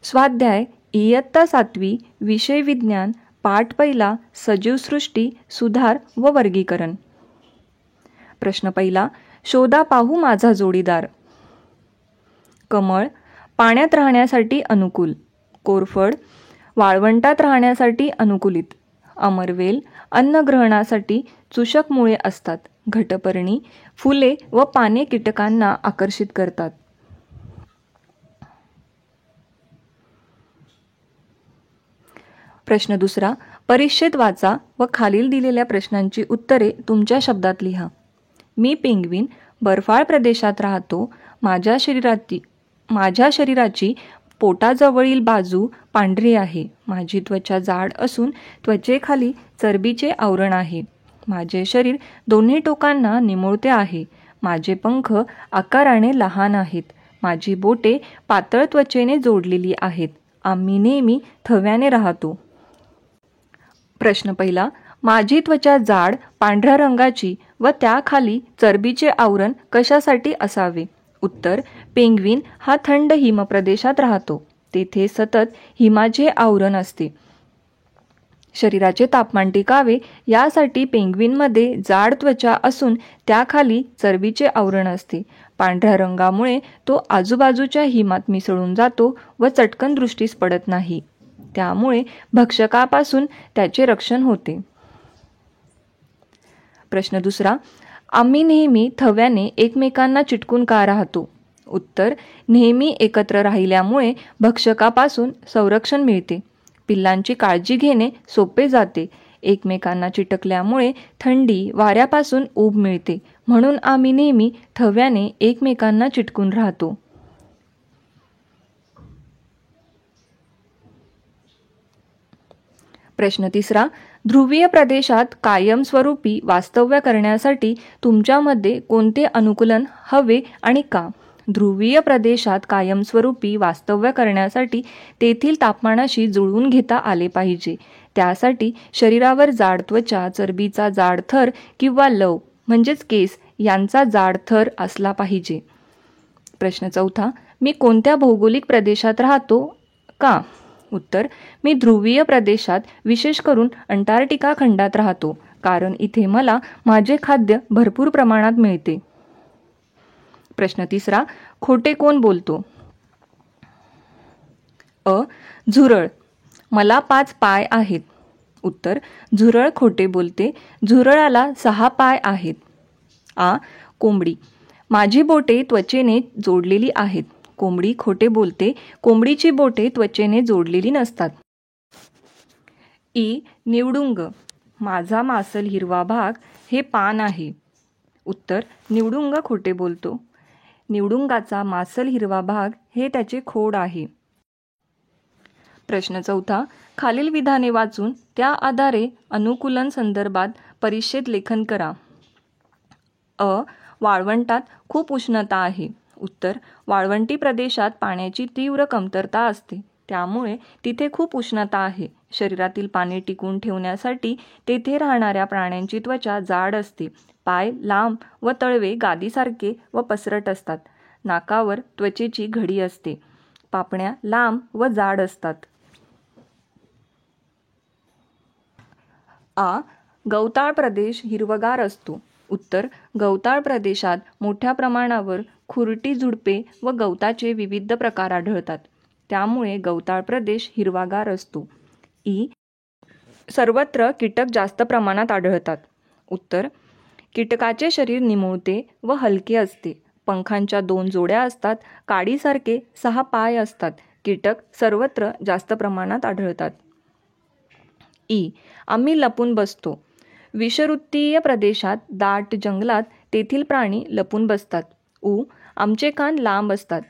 स्वाध्याय इयत्ता 7वी विषय विज्ञान पाठ पहिला सजीवसृष्टी सुधार व वर्गीकरण. प्रश्न पहिला, शोधा पाहू माझा जोडीदार. कमळ पाण्यात राहण्यासाठी अनुकूल, कोरफड वाळवंटात राहण्यासाठी अनुकूलित, अमरवेल अन्नग्रहणासाठी चूषक मुळे असतात, घटपर्णी फुले व पाने कीटकांना आकर्षित करतात. प्रश्न दुसरा, परिच्छेद वाचा व खालील दिलेल्या प्रश्नांची उत्तरे तुमच्या शब्दात लिहा. मी पेंग्विन बर्फाळ प्रदेशात राहतो. माझ्या शरीराची पोटाजवळील बाजू पांढरी आहे. माझी त्वचा जाड असून त्वचेखाली चरबीचे आवरण आहे. माझे शरीर दोन्ही टोकांना निमुळते आहे. माझे पंख आकाराने लहान आहेत. माझी बोटे पातळ त्वचेने जोडलेली आहेत. आम्ही नेहमी थव्याने राहतो. प्रश्न पहिला, माझी त्वचा जाड पांढऱ्या रंगाची व त्याखाली चरबीचे आवरण कशासाठी असावे? उत्तर, पेंग्विन हा थंड हिमप्रदेशात राहतो. तेथे सतत हिमाचे आवरण असते. शरीराचे तापमान टिकावे यासाठी पेंग्विनमध्ये जाड त्वचा असून त्याखाली चरबीचे आवरण असते. पांढऱ्या रंगामुळे तो आजूबाजूच्या हिमात मिसळून जातो व चटकन दृष्टीस पडत नाही. त्यामुळे भक्षकापासून त्याचे रक्षण होते. प्रश्न दुसरा, आम्ही नेहमी थव्याने एकमेकांना चिटकून का राहतो? उत्तर, नेहमी एकत्र राहिल्यामुळे भक्षकापासून संरक्षण मिळते. पिल्लांची काळजी घेणे सोपे जाते. एकमेकांना चिटकल्यामुळे थंडी वाऱ्यापासून ऊब मिळते. म्हणून आम्ही नेहमी थव्याने एकमेकांना चिटकून राहतो. प्रश्न तिसरा, ध्रुवीय प्रदेशात कायमस्वरूपी वास्तव्य करण्यासाठी तुमच्यामध्ये कोणते अनुकूलन हवे आणि का? ध्रुवीय प्रदेशात कायमस्वरूपी वास्तव्य करण्यासाठी तेथील तापमानाशी जुळवून घेता आले पाहिजे. त्यासाठी शरीरावर जाड त्वचा, चरबीचा जाड थर किंवा लव म्हणजेच केस यांचा जाड थर असला पाहिजे. प्रश्न चौथा, मी कोणत्या भौगोलिक प्रदेशात राहतो? का? उत्तर, मी ध्रुवीय प्रदेशात विशेष करून अंटार्क्टिका खंडात राहतो, कारण इथे मला माझे खाद्य भरपूर प्रमाणात मिळते. प्रश्न तिसरा, खोटे कोण बोलतो? अ. झुरळ, मला 5 पाय आहेत. उत्तर, झुरळ खोटे बोलते. झुरळाला 6 पाय आहेत. आ. कोंबडी, माझी बोटे त्वचेने जोडलेली आहेत. कोंबडी खोटे बोलते. कोंबडीची बोटे त्वचेने जोडलेली नसतात. इ. निवडुंग, माझा मांसल हिरवा भाग हे पान आहे. उत्तर, निवडुंग खोटे बोलतो. निवडुंगाचा मांसल हिरवा भाग हे त्याचे खोड आहे. प्रश्न चौथा, खालील विधाने वाचून त्या आधारे अनुकूलन संदर्भात परिच्छेद लेखन करा. अ. वाळवंटात खूप उष्णता आहे. उत्तर, वाळवंटी प्रदेशात पाण्याची तीव्र कमतरता असते. त्यामुळे तिथे खूप उष्णता आहे. शरीरातील पाणी टिकून ठेवण्यासाठी तेथे राहणाऱ्या प्राण्यांची त्वचा जाड असते. पाय लांब व तळवे गादीसारखे व पसरट असतात. नाकावर त्वचेची घडी असते. पापण्या लांब व जाड असतात. आ. गवताळ प्रदेश हिरवगार असतो. उत्तर, गवताळ प्रदेशात मोठ्या प्रमाणावर खुरटी झुडपे व गवताचे विविध प्रकार आढळतात. त्यामुळे गवताळ प्रदेश हिरवागार असतो. इ. सर्वत्र कीटक जास्त प्रमाणात आढळतात. उत्तर, कीटकाचे शरीर निमुळते व हलके असते. पंखांच्या 2 जोड्या असतात. काडीसारखे 6 पाय असतात. कीटक सर्वत्र जास्त प्रमाणात आढळतात. इ. आम्ही लपून बसतो. विषुववृत्तीय प्रदेशात दाट जंगलात तेथील प्राणी लपून बसतात. उ. आमचे कान लांब असतात.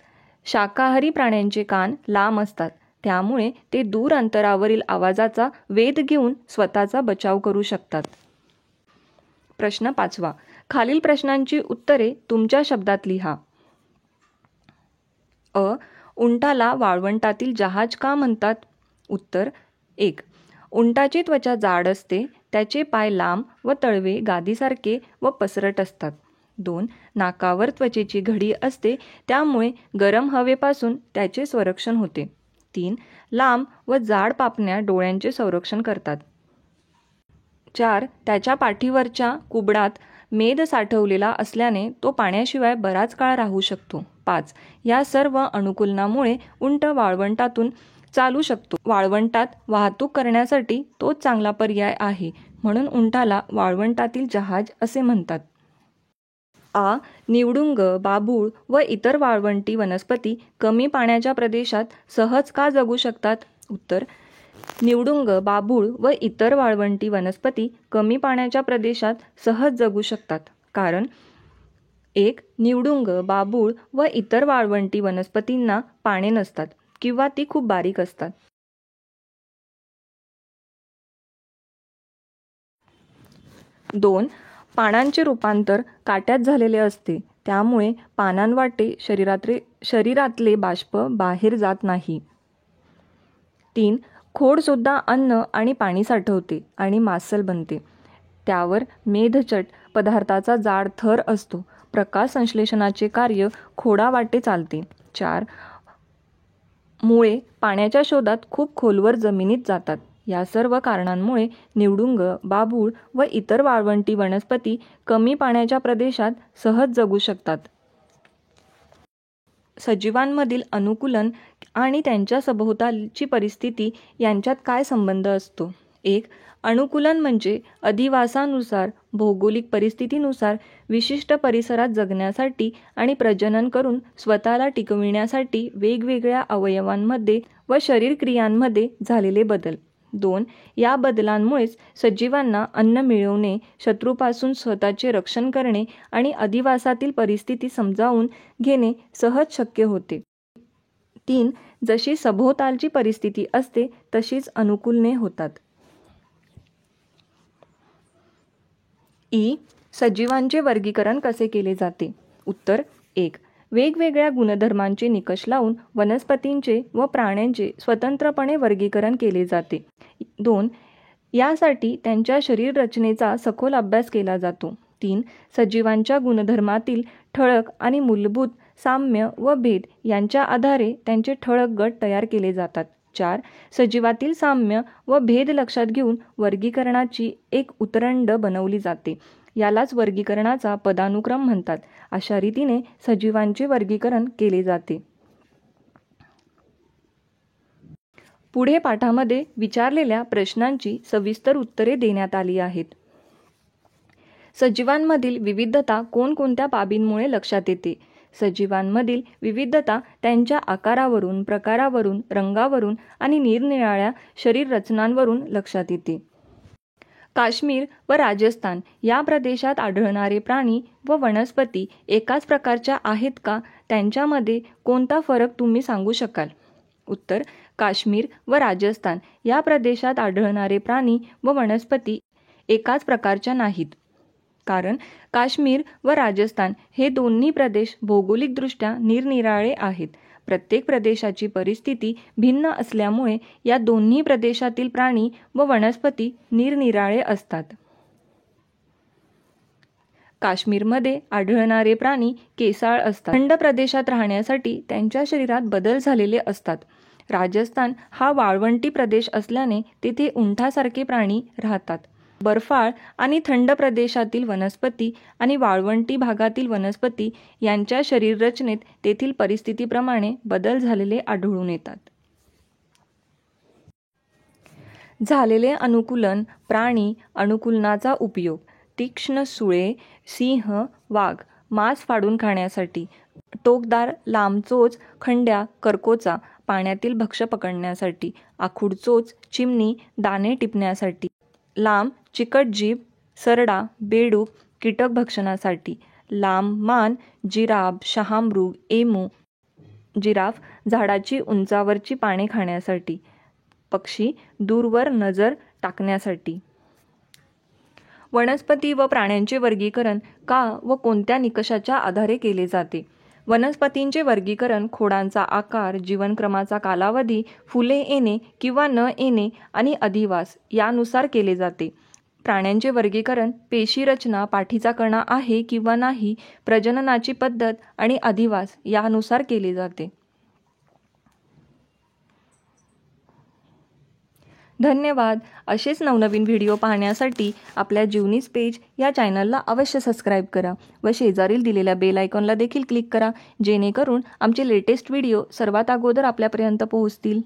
शाकाहारी प्राण्यांचे कान लांब असतात. त्यामुळे ते दूर अंतरावरील आवाजाचा वेध घेऊन स्वतःचा बचाव करू शकतात. प्रश्न 5वा, खालील प्रश्नांची उत्तरे तुमच्या शब्दात लिहा. अ. उंटाला वाळवंटातील जहाज का म्हणतात? उत्तर, 1. उंटाची त्वचा जाड असते. त्याचे पाय लांब व तळवे गादीसारखे व पसरट असतात. 2. नाकावर त्वचेची घडी असते. त्यामुळे गरम हवेपासून त्याचे संरक्षण होते. 3. लांब व जाड पापण्या डोळ्यांचे संरक्षण करतात. 4. त्याच्या पाठीवरच्या कुबडात मेद साठवलेला असल्याने तो पाण्याशिवाय बराच काळ राहू शकतो. 5. या सर्व अनुकूलनामुळे उंट वाळवंटातून चालू शकतो. वाळवंटात वाहतूक करण्यासाठी तोच चांगला पर्याय आहे, म्हणून उंटाला वाळवंटातील जहाज असे म्हणतात. आ. निवडुंग, बाभूळ व इतर वाळवंटी वनस्पती कमी पाण्याच्या प्रदेशात सहज का जगू शकतात? उत्तर: निवडुंग, बाभूळ व इतर वाळवंटी वनस्पती कमी पाण्याच्या प्रदेशात सहज जगू शकतात कारण 1. निवडुंग, बाभूळ व इतर वाळवंटी वनस्पतींना पाने नसतात किंवा ती खूप बारीक असतात. 2. पानांचे रूपांतर काट्यात झालेले असते, त्यामुळे पानांवाटे शरीरातले बाष्प बाहेर जात नाही. 3. खोडसुद्धा अन्न आणि पाणी साठवते आणि मांसल बनते. त्यावर मेदचट पदार्थाचा जाड थर असतो. प्रकाश संश्लेषणाचे कार्य खोडावाटे चालते. 4. मुळे पाण्याच्या शोधात खूप खोलवर जमिनीत जातात. या सर्व कारणांमुळे निवडुंग, बाभूळ व इतर वाळवंटी वनस्पती कमी पाण्याच्या प्रदेशात सहज जगू शकतात. सजीवांमधील अनुकूलन आणि त्यांच्या सभोवतालची परिस्थिती यांच्यात काय संबंध असतो? 1. अनुकूलन म्हणजे अधिवासानुसार, भौगोलिक परिस्थितीनुसार विशिष्ट परिसरात जगण्यासाठी आणि प्रजनन करून स्वतःला टिकविण्यासाठी वेगवेगळ्या अवयवांमध्ये व शरीरक्रियांमध्ये झालेले बदल. 2. या बदलांमुळेच सजीवांना अन्न मिळवणे, शत्रूपासून स्वतःचे रक्षण करणे आणि अधिवासातील परिस्थिती समजावून घेणे सहज शक्य होते. 3. जशी सभोवतालची परिस्थिती असते तशीच अनुकूलने होतात. सजीवांचे वर्गीकरण कसे केले जाते? उत्तर: 1. वेगवेगळ्या गुणधर्मांचे निकष लावून वनस्पतींचे व प्राण्यांचे स्वतंत्रपणे वर्गीकरण केले जाते. 2. यासाठी त्यांच्या शरीररचनेचा सखोल अभ्यास केला जातो. 3. सजीवांच्या गुणधर्मातील ठळक आणि मूलभूत साम्य व भेद यांच्या आधारे त्यांचे ठळक गट तयार केले जातात. 4. सजीवातील साम्य व भेद लक्षात घेऊन वर्गीकरणाची एक उतरंड बनवली जाते. यालाच वर्गीकरणाचा पदानुक्रम म्हणतात. अशा रीतीने सजीवांचे वर्गीकरण केले जाते. पुढे पाठामध्ये विचारलेल्या प्रश्नांची सविस्तर उत्तरे देण्यात आली आहेत. सजीवांमधील विविधता कोणकोणत्या बाबींमुळे लक्षात येते? सजीवांमधील विविधता त्यांच्या आकारावरून, प्रकारावरून, रंगावरून आणि निरनिराळ्या शरीर रचनांवरून लक्षात येते. काश्मीर व राजस्थान या प्रदेशात आढळणारे प्राणी व वनस्पती एकाच प्रकारच्या आहेत का? त्यांच्यामध्ये कोणता फरक तुम्ही सांगू शकाल? उत्तर: काश्मीर व राजस्थान या प्रदेशात आढळणारे प्राणी व वनस्पती एकाच प्रकारच्या नाहीत. कारण काश्मीर व राजस्थान हे दोन्ही प्रदेश भौगोलिकदृष्ट्या निरनिराळे आहेत. प्रत्येक प्रदेशाची परिस्थिती भिन्न असल्यामुळे या दोन्ही प्रदेशातील प्राणी व वनस्पती निरनिराळे असतात. काश्मीरमध्ये आढळणारे प्राणी केसाळ असतात. थंड प्रदेशात राहण्यासाठी त्यांच्या शरीरात बदल झालेले असतात. राजस्थान हा वाळवंटी प्रदेश असल्याने तेथे उंटासारखे प्राणी राहतात. बर्फाळ आणि थंड प्रदेशातील वनस्पती आणि वाळवंटी भागातील वनस्पती यांच्या शरीररचनेत तेथील परिस्थितीप्रमाणे बदल झालेले आढळून येतात. झालेले अनुकूलन. प्राणी अनुकूलनाचा उपयोग: तीक्ष्ण सुळे, सिंह, वाघ मांस फाडून खाण्यासाठी. टोकदार लांब चोच, खंड्या, करकोचा पाण्यातील भक्ष्य पकडण्यासाठी. आखूड चोच, चिमणी दाणे टिपण्यासाठी. लांब चिकट जीभ, सरडा, बेडूक कीटक भक्षणासाठी. लांब मान, जिराफ, शहामृग, एमू. जिराफ झाडाची उंचावरची पाने खाण्यासाठी. पक्षी दूरवर नजर टाकण्यासाठी. वनस्पती व प्राण्यांचे वर्गीकरण का व कोणत्या निकषाच्या आधारे केले जाते? वनस्पतींचे वर्गीकरण खोडांचा आकार, जीवनक्रमाचा कालावधी, फुले येणे किंवा न येणे आणि अधिवास यानुसार केले जाते. प्राण्यांचे वर्गीकरण पेशी रचना, पाठीचा कणा आहे किंवा नाही, प्रजननाची पद्धत आणि अधिवास यानुसार केले जाते. धन्यवाद. असेच नवनवीन व्हिडिओ पाहण्यासाठी आपल्या जीवनीज पेज या चॅनलला अवश्य सबस्क्राईब करा व शेजारील दिलेल्या बेल आयकॉनला देखील क्लिक करा, जेणेकरून आमचे लेटेस्ट व्हिडिओ सर्वात अगोदर आपल्यापर्यंत पोहोचतील.